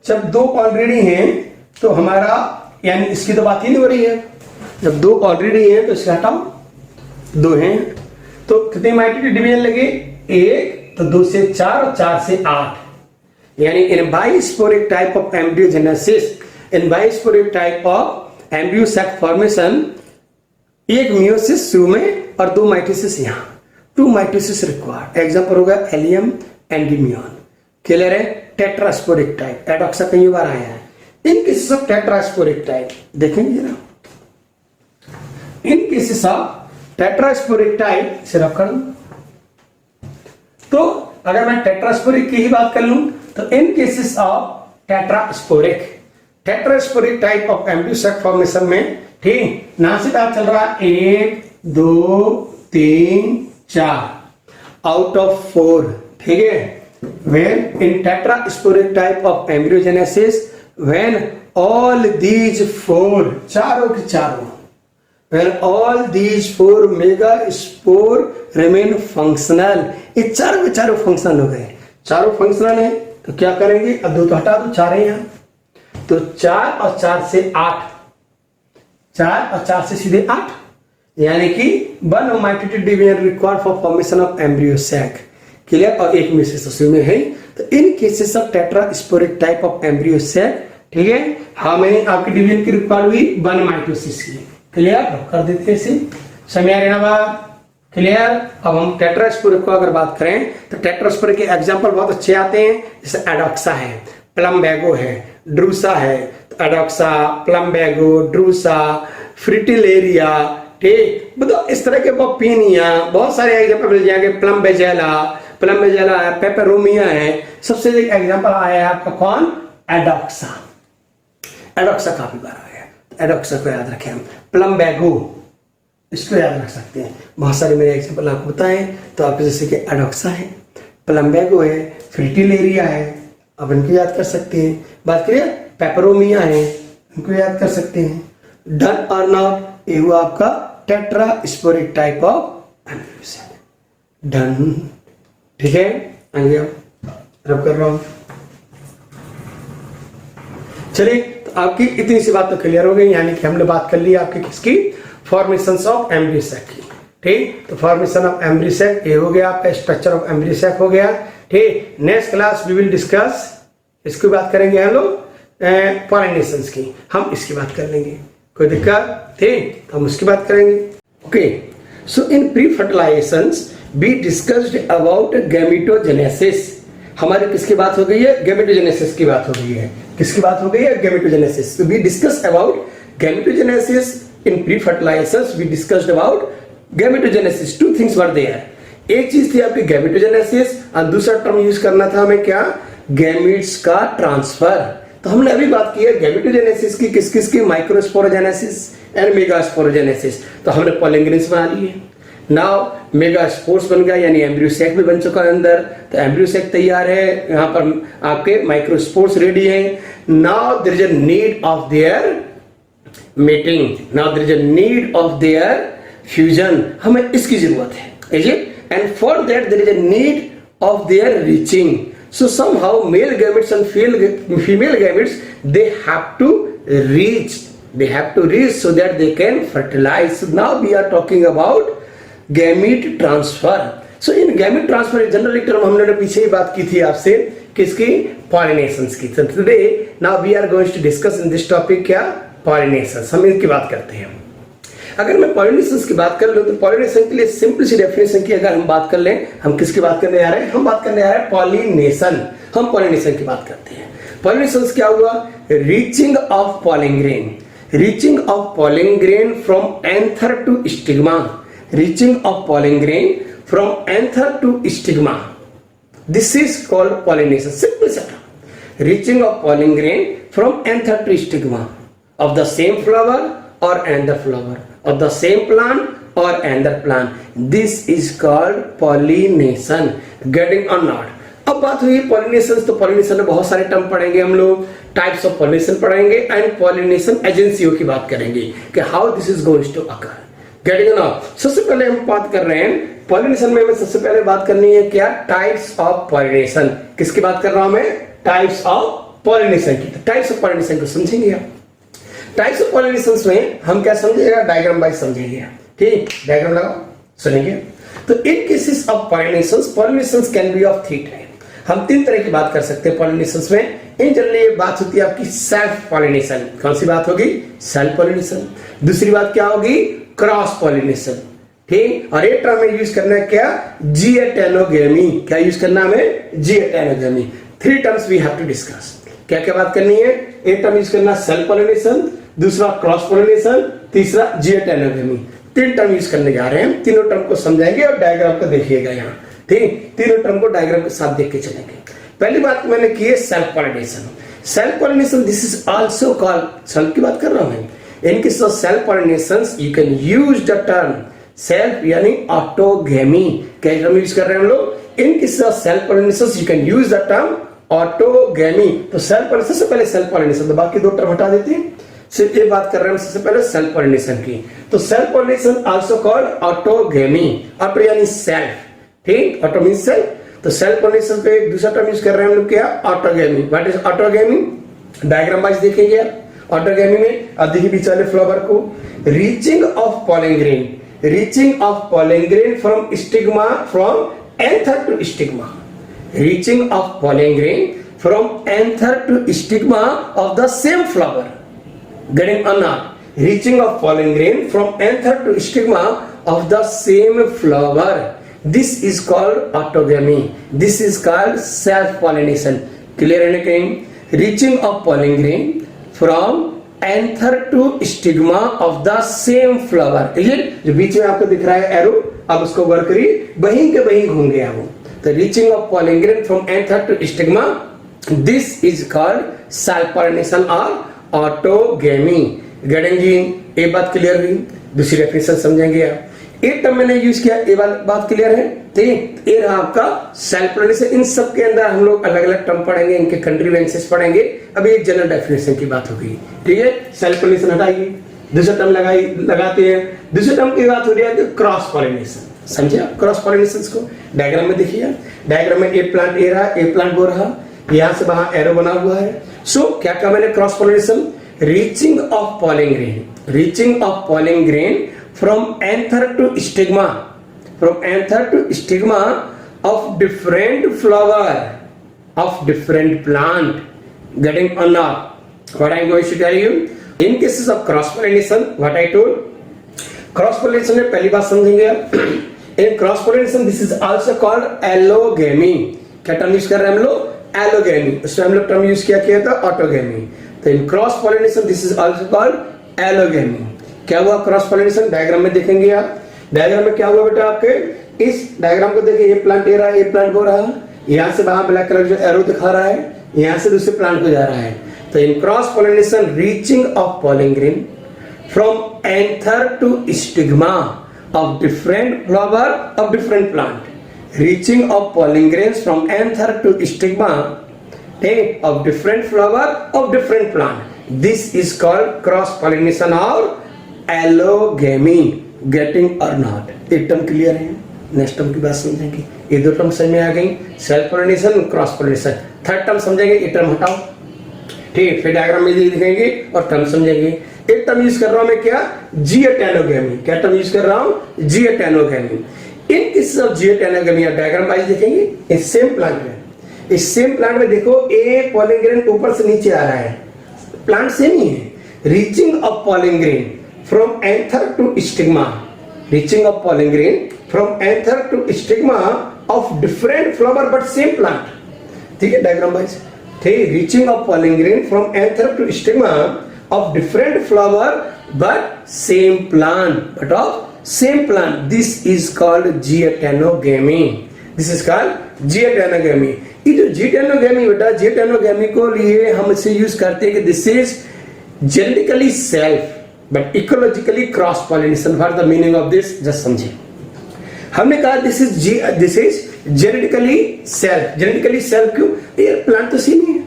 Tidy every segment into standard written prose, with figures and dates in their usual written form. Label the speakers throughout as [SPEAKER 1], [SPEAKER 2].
[SPEAKER 1] जब दो ऑलरेडी हैं तो हमारा यानी इसकी तो बात ही नहीं हो रही है। जब दो ऑलरेडी हैं तो इसका हटाओ, दो हैं तो कितने माइटोटिक डिवीजन लगे? एक, तो 2 से 4 और 4 से 8। यानी in bisporic type of embryogenesis, in bisporic type of embryo sac formation, एक मियोसिस शुरू में और 2 माइटोसिस यहाँ, 2 माइटोसिस रिक्वायर्ड। एग्जांपल होगा एलियम एंडीमियन। क्लियर है? टेट्रास्पोरिक टाइप, एडॉक्सा कई बार आया है। In cases of tetrasporic type देखेंगे जरा, in cases of tetrasporic type सिर्फ कर दूं तो अगर मैं टेट्रास्पोरिक की ही बात कर लूं तो in cases of tetrasporic type of embryo sac formation में, ठीक, नाम से पता चल रहा है 1 2 3 4 आउट ऑफ 4, ठीक है। When in tetrasporic type of embryogenesis, when all these 4 चारों के चारों, when all these 4 megaspore remain functional, ये चारों के चारों फंक्शनल हो गए। चारों फंक्शनल है तो क्या करेंगे? अब 2 तो हटा दो, 4 है यहाँ, तो 4 और 4 से 8, 4 और 4 से सीधे 8, यानी कि 1 mitotic division required for formation of embryo sac. Clear? और एक मियोसिस में है। तो in cases of tetrasporic type of embryo sac, ठीक है, हमें आपकी डिवीजन की रिक्वायर्ड हुई 1 माइटोसिस की। क्लियर? कर देते हैं इसे, समय आ रहा बात। क्लियर? अब हम टेट्रास्पोरिक को अगर बात करें तो टेट्रास्पोरिक के एग्जांपल बहुत अच्छे आते हैं, जैसे एडॉक्सा है, प्लम्बैगो है, ड्रूसा है। तो एडॉक्सा, प्लम्बैगो, ड्रूसा, फ्रिटिलेरिया, ठीक, मतलब इस तरह के पीनिया, बहुत सारे एग्जांपल मिल जाएंगे। प्लम्बेजेला है, पेपरोमिया है। सबसे एक एग्जांपल आया है आपका कौन? एडॉक्सा। एडॉक्सा काफी बार आया, एडॉक्सा को याद रखें हम। प्लम्बैगो, इसको याद रख सकते हैं। बहुत सारे मेरे एग्जांपल आपको बताएं तो आप जैसे कि एडॉक्सा है, प्लम्बैगो है, फ्रिटिलेरिया है, अब इनको याद कर सकते हैं। बात करिए पेपरोमिया है, इनको याद कर सकते हैं। डन और नॉट, ये हुआ आपका tetrasporic type of embryo sac. Done, ठीक है। आगे रब कर रहा हूं। चलिए, तो आपकी इतनी सी बात तो क्लियर हो गई, यानी कि हमने बात कर ली आपकी किसकी? फॉर्मेशंस ऑफ एम्ब्रियो सैक की। ठीक, तो फॉर्मेशन ऑफ एम्ब्रियो सैक ये हो गया, आपका स्ट्रक्चर ऑफ एम्ब्रियो सैक हो गया। ठीक, next class we will discuss, इसकी बात करेंगे हम लोग पॉलिनेशंस की, हम इसकी बात कर लेंगे, कोई दिक्कत? ठीक, हम उसकी बात करेंगे। Okay, so in pre fertilizations we discussed about gametogenesis. हमारी किसकी बात हो गई है? गैमेटोजेनेसिस की बात हो गई है। किसकी बात हो गई है? Gametogenesis. So we discussed about gametogenesis in pre-fertilizations. We discussed about gametogenesis. Two things were there. एक चीज थी आपकी गैमेटोजेनेसिस और दूसरा टर्म यूज करना था हमें क्या? गैमेट्स का ट्रांसफर। तो हमने अभी बात की है गैमेटोजेनेसिस की, किस किस की? Microsporogenesis and megasporogenesis. तो हमने पॉलिंग्रेंस बना लिए। नाउ मेगास्पोर्स बन गया, यानी एम्ब्रियो सैक भी बन चुका है अंदर। तो एम्ब्रियो सैक तैयार है, यहाँ पर आपके माइक्रोस्पोर्स रेडी हैं। Now there is a need of their mating, now there is a need of their fusion. हमें इसकी जरूरत है, is it? And for that there is a need of their reaching. So somehow male gametes and female gametes, they have to reach. They have to reach so that they can fertilize. So now we are talking about gamete transfer. So in gamete transfer generally term हमने पीछे ही बात की थी आपसे किसकी? Pollinations की. So today now we are going to discuss in this topic क्या? Pollinations. हम इनकी बात करते हैं। अगर मैं पॉलिनेशंस की बात कर लूं तो पॉलिनेशन के लिए सिंपल सी डेफिनेशन की अगर हम बात कर लें, हम किसकी बात करने आ रहे हैं? हम बात करने आ रहे हैं पॉलिनेशन। हम पॉलिनेशन की बात करते हैं। पॉलिनेशंस क्या हुआ? Reaching of pollen grain, reaching of pollen grain from anther to stigma, reaching of pollen grain from anther to stigma, this is called pollination. Simple सा reaching of pollen grain from anther to stigma of the same flower or another flower of the same plant or another plant. This is called pollination. Getting or not? अब बात हुई pollination, तो pollination में बहुत सारे term पढ़ेंगे हम लोग, टाइप्स ऑफ पॉलिनेशन पढ़ेंगे एंड पॉलिनेशन एजेंसियों की बात करेंगे कि how this is going to occur. Getting ना। सबसे पहले हम बात कर रहे हैं पॉलिनेशन में, हमें सबसे पहले बात करनी है क्या, टाइप्स ऑफ पॉलिनेशन। किसकी बात कर रहा हूं मैं, टाइप्स ऑफ पॉलिनेशन की। टाइप्स ऑफ पॉलिनेशन को समझेंगे आप। टाइप्स ऑफ पॉलिनेशन में हम क्या समझेगा, डायग्राम वाइज समझेंगे। ठीक, डायग्राम लगाओ, सुनेंगे। तो in cases of pollination can be of 3 type. हम 3 तरह की बात कर सकते हैं पॉलिनेशन में। इन जनरली ये बात होती है आपकी सेल्फ पॉलिनेशन। कौन सी बात होगी, सेल्फ पॉलिनेशन। दूसरी बात क्या होगी, क्रॉस पॉलिनेशन। ठीक, और एक टर्म में यूज करना है क्या, जिएटेनोगेमी। क्या यूज करना हमें, geitonogamy. 3 terms we have to discuss. क्या क्या बात करनी है, एक टर्म यूज करना सेल्फ पॉलिनेशन, दूसरा क्रॉस पॉलिनेशन, तीसरा जिएटेनोगेमी। 3 टर्म यूज करने जा रहे हैं। तीनों टर्म को समझाएंगे और डायग्राम को देखिएगा यहाँ। ठीक, तीनों टर्म को डायग्राम के साथ देख के चलेंगे। पहली बात मैंने की है self pollination. Self pollination this is also called, self की बात कर रहा हूं मैं। In case of self pollination you can use the term self यानी ऑटोगेमी। क्या टर्म यूज कर रहे हैं हम लोग, in case of self pollination you can use the term autogamy. तो सेल्फ पॉलिनेशन से पहले सेल्फ पॉलिनेशन, तो बाकी 2 टर्म हटा देते हैं, सिर्फ ये बात कर रहे हैं सबसे पहले सेल्फ पॉलिनेशन की। तो self pollination also called autogamy. Auto यानी सेल्फ, ठीक, ऑटो मींस सेल्फ। तो सेल्फ पॉलिनेशन पे एक दूसरा टर्म यूज कर रहे हैं हम लोग, क्या, autogamy. What is autogamy, diagram wise देखेंगे आप। ऑटोगेमी में अब देखिए बीच वाले फ्लावर को, reaching of pollen grain, reaching of pollen grain from stigma, from anther to stigma, reaching of pollen grain from anther to stigma of the same flower. Getting or not? Reaching of pollen grain from anther to stigma of the same flower. This is called autogamy. This is called self-pollination. Clear है ना कहीं? Reaching of pollen grain from anther to stigma of the same flower. Clear? जो बीच में आपको दिख रहा है arrow, अब उसको वर्क करिए, वहीं के वहीं घूम गया वो। तो reaching of pollen grain from anther to stigma, this is called self-pollination or autogamy. गणेंगी, एक बात क्लियर हुई। दूसरी डेफिनेशन समझेंगे आप। एक टर्म मैंने यूज किया, ये वाली बात क्लियर है। ठीक, ये रहा आपका सेल्फ पॉलिनेशन। इन सब के अंदर हम लोग अलग अलग टर्म पढ़ेंगे, इनके कंट्रीवेंसेस पढ़ेंगे। अभी एक जनरल डेफिनेशन की बात होगी। ठीक है, सेल्फ पॉलिनेशन हटाइए, दूसरा टर्म लगाते हैं। दूसरे टर्म की बात हो रही है क्रॉस पॉलिनेशन। समझे आप क्रॉस पॉलिनेशन को, डायग्राम में देखिए। डायग्राम में ए प्लांट ए रहा, ए प्लांट वो रहा, यहां से वहां एरो बना हुआ है। सो क्या कहा मैंने, cross pollination, reaching of pollen grain, reaching of pollen grain from anther to stigma, from anther to stigma of different flower of different plant. Getting or not? What I am going to tell you, in cases of cross pollination, what I told, cross pollination में पहली बात समझेंगे आप। In cross pollination this is also called allogamy. क्या term use कर रहे हैं हम लोग, एलोगेमी। उसमें हम लोग टर्म यूज किया था ऑटोगेमी। तो in cross pollination this is also called allogamy. क्या हुआ क्रॉस पॉलिनेशन, डायग्राम में देखेंगे आप। डायग्राम में क्या हुआ बेटा आपके, इस डायग्राम को देखिए, ये प्लांट ए रहा है, ये प्लांट हो रहा है, यहां से वहां ब्लैक कलर जो एरो दिखा रहा है, यहां से दूसरे प्लांट को जा रहा है। तो in cross pollination reaching of pollen grain from anther to stigma of different flower of different plant, reaching of pollen grains from anther to stigma of different flower of different plant. This is called cross pollination or allogamy. Getting or not? एक term clear है, next term की बात समझेंगे। ये 2 term समझ में आ गई, self pollination, cross pollination. Third term समझेंगे, ये टर्म हटाओ। ठीक, फिर डायग्राम में दिखेंगे और टर्म समझेंगे। एक टर्म यूज कर रहा हूं मैं, क्या, जिएटेनोगेमी। क्या टर्म यूज कर रहा हूं, जिएटेनोगेमी। इन केसेस ऑफ जिएटेनोगेमी डायग्राम वाइज देखेंगे। इस सेम प्लांट में, इस सेम प्लांट में देखो, ए पॉलन ग्रेन ऊपर से नीचे आ रहा है, प्लांट सेम ही है। Reaching of pollen grain from anther to stigma, reaching of pollen grain from anther to stigma of different flower but same plant. ठीक है, डायग्राम वाइज। ठीक, reaching of pollen grain from anther to stigma of different flower but same plant, but of same plant. This is called geitonogamy. This is called geitonogamy. ये जो जिएटेनोगेमी बेटा, जिएटेनोगेमी को लिए हम इसे यूज करते हैं कि this is genetically self but ecologically cross pollination. What the meaning of this, just समझिए। हमने कहा this is genetically self. Genetically self क्यों, ये प्लांट तो सेम ही है,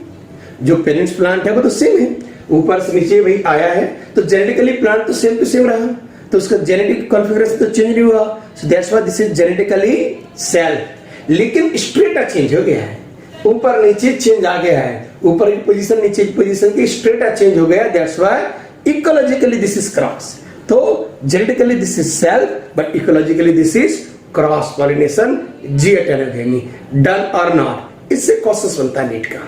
[SPEAKER 1] जो पेरेंट्स प्लांट है वो तो सेम है, ऊपर से नीचे वही आया है, तो जेनेटिकली प्लांट तो सेम टू सेम रहा।
[SPEAKER 2] तो उसका जेनेटिक कॉन्फ़िगरेशन तो चेंज नहीं हुआ, so that's why this is genetically self. लेकिन स्ट्रेटा चेंज हो गया है, ऊपर नीचे चेंज आ गया है, ऊपर की पोजीशन नीचे की पोजीशन की स्ट्रेटा चेंज हो गया, that's why ecologically this is cross. तो genetically this is self but ecologically this is cross pollination, geitonogamy. Done or not, इससे क्वेश्चन बनता है नीट का।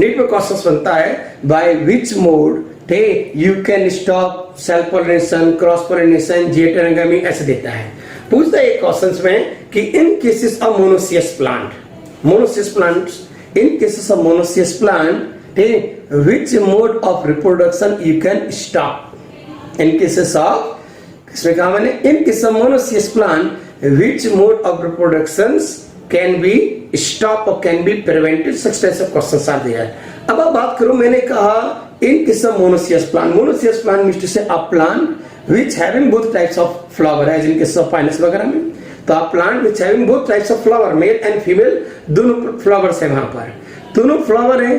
[SPEAKER 2] नीट में क्वेश्चन बनता है by which mode you can stop self pollination, cross pollination, geitonogamy, ऐसे देता है। पूछता है क्वेश्चंस में कि in cases of monoecious plant, monoecious plants, in cases of monoecious plant, which mode of reproduction you can stop? In cases of, इसमें कहा मैंने, in case of monoecious plant, which mode of reproductions can be stopped or can be prevented? Such types of questions are there. अब आप बात करूं, मैंने कहा in case of monoecious plant, monoecious plant means to say a plant which having both types of flower, as in case of pinus वगैरह में, तो आप plant which having both types of flower, mail and female, दोनों flowers है, वहां पर दोनों flower है,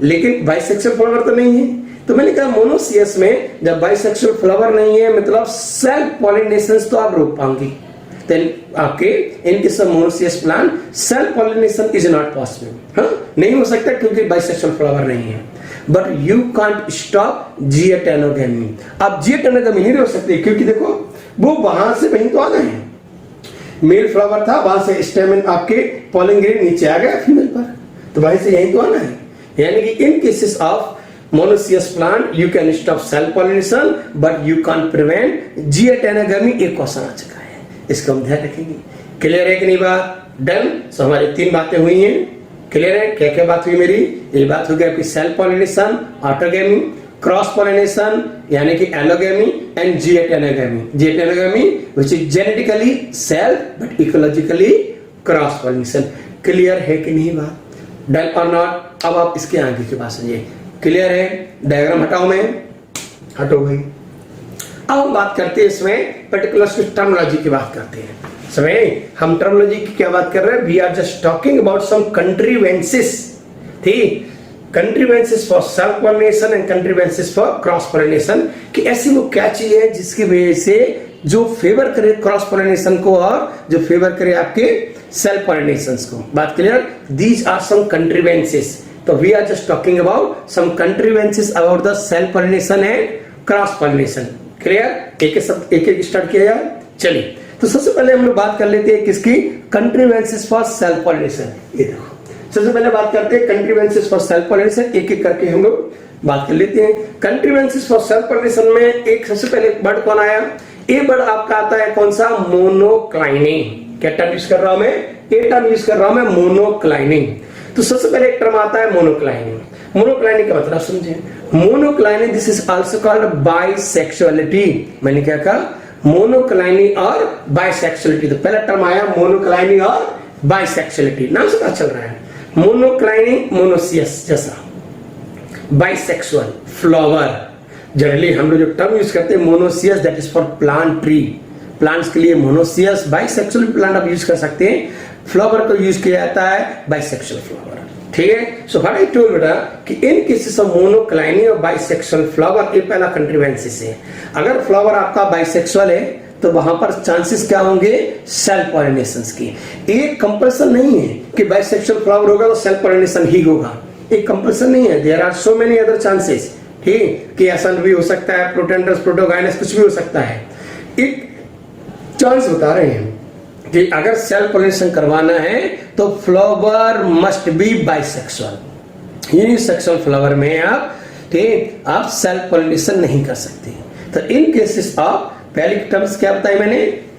[SPEAKER 2] लेकिन बाइसेक्सुअल फ्लावर तो नहीं है। तो मैंने कहा मोनोसियस में जब बाइसेक्सुअल फ्लावर नहीं है, मतलब सेल्फ पॉलिनेशन तो आप रोक पाएंगे। देन आपके in case of monoecious plant self pollination is not possible, हाँ नहीं हो सकता क्योंकि बाइसेक्सुअल फ्लावर नहीं है। बट यू कांट स्टॉप जी हेटेरोगेमी। आप जी हेटेरोगेमी नहीं रोक सकते क्योंकि देखो वो वहां से वहीं तो आना है, मेल फ्लावर था, वहां से स्टेमन आपके पॉलन ग्रेन नीचे आ गया फीमेल पर, तो वहीं से यहीं तो आना है। यानी कि in cases of monoecious plant you can stop self pollination but you can't prevent geitonogamy. एक क्वेश्चन आ चुका है, इसको हम ध्यान रखेंगे। क्लियर है कि नहीं बात? डन। सो हमारी 3 बातें हुई हैं, क्लियर है? क्या क्या बात हुई मेरी? ये बात हो गई आपकी self pollination, autogamy, cross pollination यानी कि allogamy and geitonogamy. Geitonogamy which is genetically self but ecologically cross pollination. Clear है कि नहीं बात? Done or not? अब आप इसके आगे की बात समझिए। क्लियर है? डायग्राम हटाओ, मैं हटो भाई। अब हम बात करते हैं इसमें पर्टिकुलर टर्मिनोलॉजी की बात करते हैं। समय हम टर्मिनोलॉजी की क्या बात कर रहे हैं? We are just talking about some contrivances, ठीक, contrivances for self pollination and contrivances for cross pollination, कि ऐसी वो क्या चीज है जिसकी वजह से जो फेवर करे क्रॉस पॉलिनेशन को और जो फेवर करे आपके सेल्फ पॉलिनेशन को। बात clear? These are some contrivances. तो we are just talking about some contrivances about the self pollination and cross pollination. Clear? एक एक स्टार्ट किया जाए। चलिए, तो सबसे पहले हम लोग बात कर लेते हैं किसकी? कंट्रीवेंसेस फॉर सेल्फ पॉलिनेशन। ये देखो, सबसे पहले बात करते हैं कंट्रीवेंसेस फॉर सेल्फ पॉलिनेशन, एक एक करके हम लोग बात कर लेते हैं। कंट्रीवेंसेस फॉर सेल्फ पॉलिनेशन में एक सबसे पहले वर्ड कौन आया? ये वर्ड आपका आता है कौन सा? मोनोक्लाइनिंग। क्या टर्म यूज कर रहा हूं मैं? ये टर्म यूज कर रहा हूं मैं, मोनोक्लाइनिंग। तो सबसे पहले एक टर्म आता है मोनोक्लाइनिंग। मोनोक्लाइनिंग का मतलब समझे? Monocliny this is also called bisexuality. मैंने क्या कहा? मोनोक्लाइनिंग और बाइसेक्सुअलिटी। तो पहला टर्म आया मोनोक्लाइनिंग और बाइसेक्सुअलिटी, नाम से पता चल रहा है। मोनोक्लाइनिंग मोनोसियस जैसा, बाइसेक्सुअल फ्लावर। जनरली हम लोग जो टर्म यूज करते हैं monoecious, that is for plant tree, plants के लिए मोनोसियस। बाइसेक्सुअल प्लांट आप यूज कर सकते हैं, फ्लावर को यूज किया जाता है बाइसेक्सुअल फ्लावर, ठीक है? सो व्हाट आई टोल्ड बेटा कि इन केसेस ऑफ मोनोक्लाइनिंग और बाइसेक्सुअल फ्लावर, ये पहला कंट्रीवेंसेस है। अगर फ्लावर आपका बाइसेक्सुअल है तो वहां पर चांसेस क्या होंगे? सेल्फ पॉलिनेशन की। एक कंपल्सन नहीं है कि बाइसेक्सुअल फ्लावर होगा तो सेल्फ पॉलिनेशन ही होगा, एक कंपल्सन नहीं है। There are so many other chances, ठीक, कि ऐसा भी हो सकता है, प्रोटेंडर्स, प्रोटोगाइनस, कुछ भी हो सकता है। एक चांस बता रहे हैं कि अगर सेल्फ पॉलिनेशन करवाना है तो flower must be bisexual. Unisexual flower में आप, ठीक, आप सेल्फ पॉलिनेशन नहीं कर सकते। तो इन केसेस ऑफ, पहली टर्म्स क्या बताई मैंने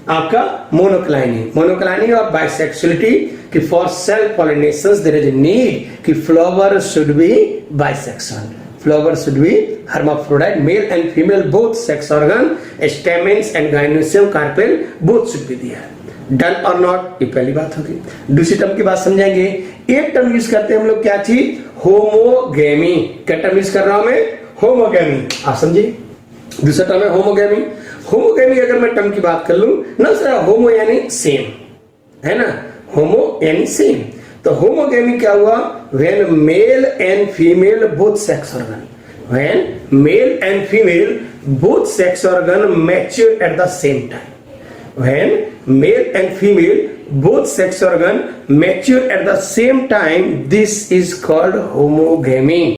[SPEAKER 2] आपका? मोनोक्लाइनिंग, मोनोक्लाइनिंग और बाइसेक्सुअलिटी, कि for self pollination there is need कि flower should be bisexual, flower should be hermaphrodite, male and female both sex organ, stamens and gynoecium, carpel both should be there. Done or not? ये पहली बात होगी। दूसरी term की बात समझेंगे। एक टर्म यूज करते हैं हम लोग, क्या चीज? होमोगेमी। क्या टर्म यूज कर रहा हूं मैं? होमोगेमी। आप समझे? दूसरा टर्म है होमोगेमी। होमोगेमी अगर मैं टर्म की बात कर लूं ना सर, होमो यानी सेम, है ना? होमो यानी सेम। तो होमोगेमी क्या हुआ? When mail and female both sex organ, when male and female both sex organ mature at the same time. When male and female both sex organ mature at the same time, this is called homogamy.